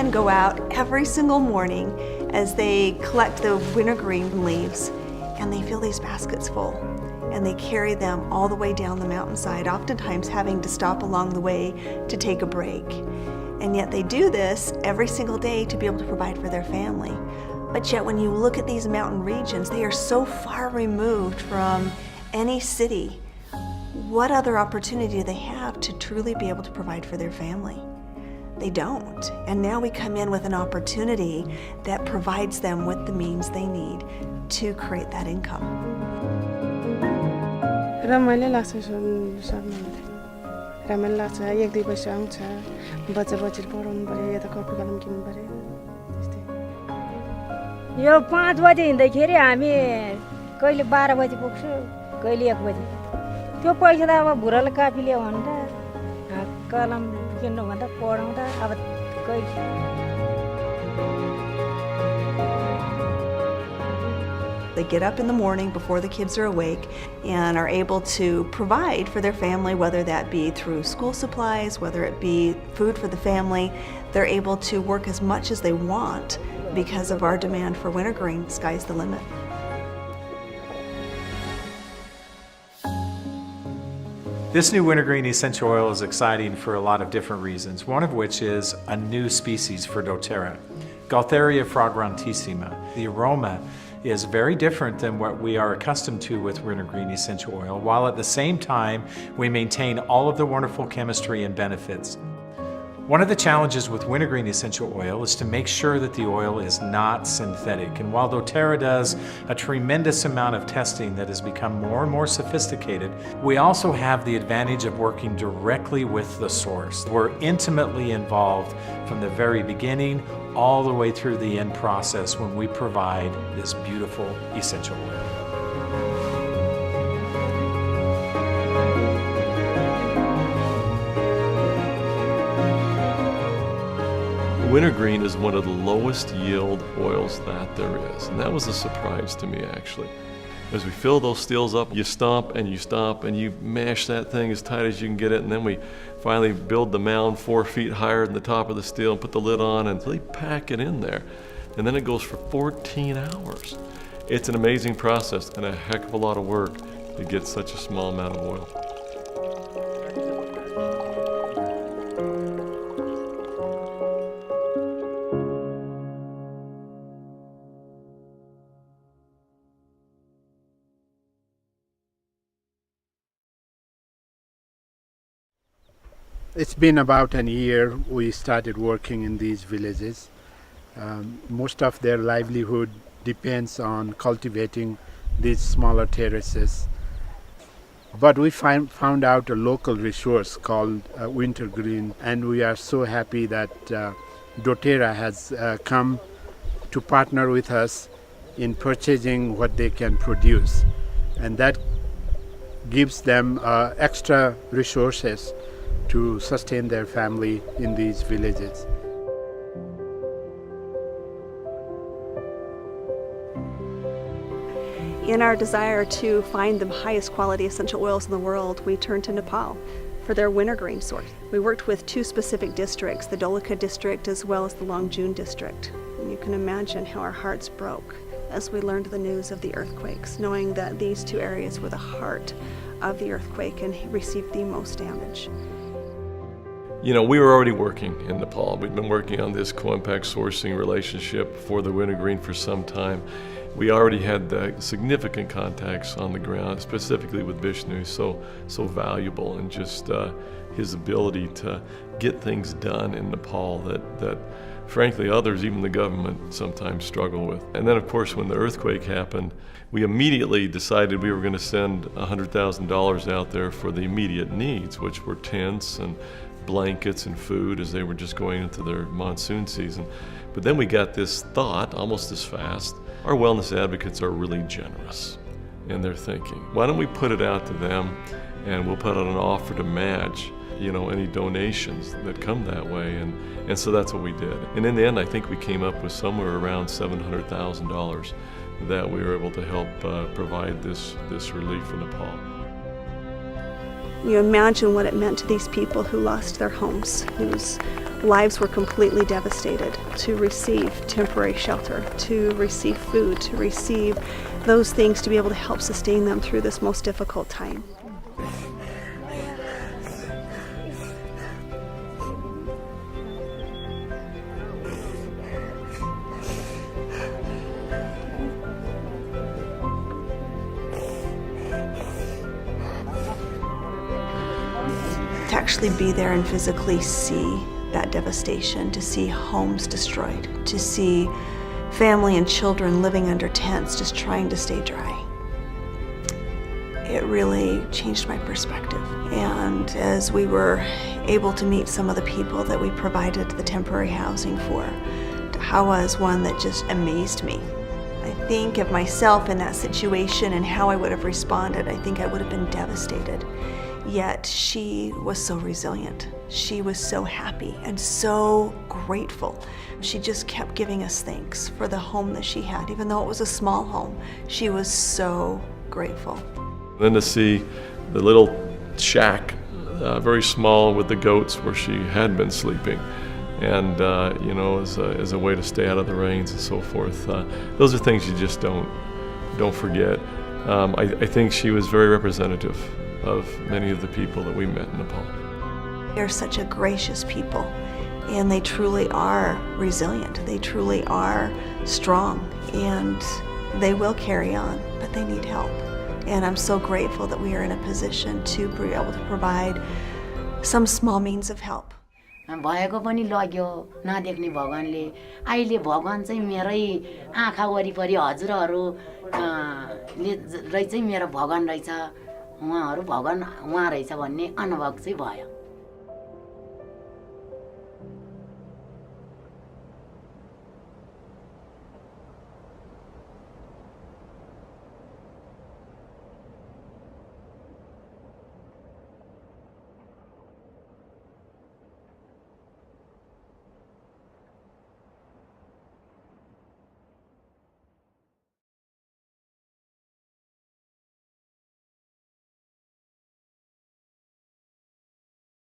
men go out every single morning as they collect the wintergreen leaves, and they fill these baskets full, and they carry them all the way down the mountainside, oftentimes having to stop along the way to take a break. And yet they do this every single day to be able to provide for their family. But yet when you look at these mountain regions, they are so far removed from any city. What other opportunity do they have to truly be able to provide for their family? They don't. And now we come in with an opportunity that provides them with the means they need to create that income. रमाइलो लाग्छ सक्नुहुन्थ्यो रमाइलो लाग्छ एक दुई पैसा आउँछ बच्चा पढाउनु पर्यो यता कपी कलम किन्नु पर्यो त्यस्तै यो 5 बजे हिँड्दाखेरि हामी कहिले 12 बजे पुग्छु कहिले 1 बजे त्यो पैसा त अब भुराले कापी ल्याउ भन्दा कलम किन्नु भन्दा पढाउँदा अब कहिले They get up in the morning before the kids are awake and are able to provide for their family, whether that be through school supplies, whether it be food for the family. They're able to work as much as they want because of our demand for wintergreen. Sky's the limit. This new wintergreen essential oil is exciting for a lot of different reasons, one of which is a new species for doTERRA, Gaultheria fragrantissima. The aroma is very different than what we are accustomed to with wintergreen essential oil, while at the same time we maintain all of the wonderful chemistry and benefits. One of the challenges with wintergreen essential oil is to make sure that the oil is not synthetic. And while doTERRA does a tremendous amount of testing that has become more and more sophisticated, we also have the advantage of working directly with the source. We're intimately involved from the very beginning all the way through the end process when we provide this beautiful essential oil. Wintergreen is one of the lowest yield oils that there is, and that was a surprise to me actually. As we fill those stills up, you stomp and you mash that thing as tight as you can get it, and then we finally build the mound 4 feet higher than the top of the still and put the lid on and really pack it in there. And then it goes for 14 hours. It's an amazing process and a heck of a lot of work to get such a small amount of oil. It's been about a year we started working in these villages. Most of their livelihood depends on cultivating these smaller terraces. But we found out a local resource called wintergreen, and we are so happy that doTERRA has come to partner with us in purchasing what they can produce. And that gives them extra resources to sustain their family in these villages. In our desire to find the highest quality essential oils in the world, we turned to Nepal for their wintergreen source. We worked with 2 specific districts, the Dolakha district as well as the Longjun district. And you can imagine how our hearts broke as we learned the news of the earthquakes, knowing that these 2 areas were the heart of the earthquake and received the most damage. You know, we were already working in Nepal. We'd been working on this co-impact sourcing relationship for the wintergreen for some time. We already had significant contacts on the ground, specifically with Vishnu, so valuable, and just his ability to get things done in Nepal that frankly others, even the government, sometimes struggle with. And then of course when the earthquake happened, we immediately decided we were going to send $100,000 out there for the immediate needs, which were tents and blankets and food as they were just going into their monsoon season. But then we got this thought almost as fast. Our wellness advocates are really generous in their thinking. Why don't we put it out to them, and we'll put out an offer to match, you know, any donations that come that way, and so that's what we did. And in the end, I think we came up with somewhere around $700,000 that we were able to help provide this relief for Nepal. You imagine what it meant to these people who lost their homes, whose lives were completely devastated, to receive temporary shelter, to receive food, to receive those things to be able to help sustain them through this most difficult time. To actually be there and physically see that devastation, to see homes destroyed, to see family and children living under tents just trying to stay dry. It really changed my perspective. And as we were able to meet some of the people that we provided the temporary housing for, Hawa is one that just amazed me. I think of myself in that situation and how I would have responded. I think I would have been devastated. Yet she was so resilient. She was so happy and so grateful. She just kept giving us thanks for the home that she had. Even though it was a small home, she was so grateful. Then to see the little shack, very small with the goats where she had been sleeping, and as a way to stay out of the rains and so forth. Those are things you just don't forget. I think she was very representative of many of the people that we met in Nepal. They're such a gracious people, and they truly are resilient. They truly are strong, and they will carry on, but they need help. And I'm so grateful that we are in a position to be able to provide some small means of help. भएको पनि लग्यो नदेख्ने भगवानले अहिले भगवान चाहिँ मेरै आँखा वरिपरि हजुरहरू ले चाहिँ मेरो भगवान रहेछ उहाँहरू भगवान उहाँ रहेछ भन्ने अनुभव चाहिँ भयो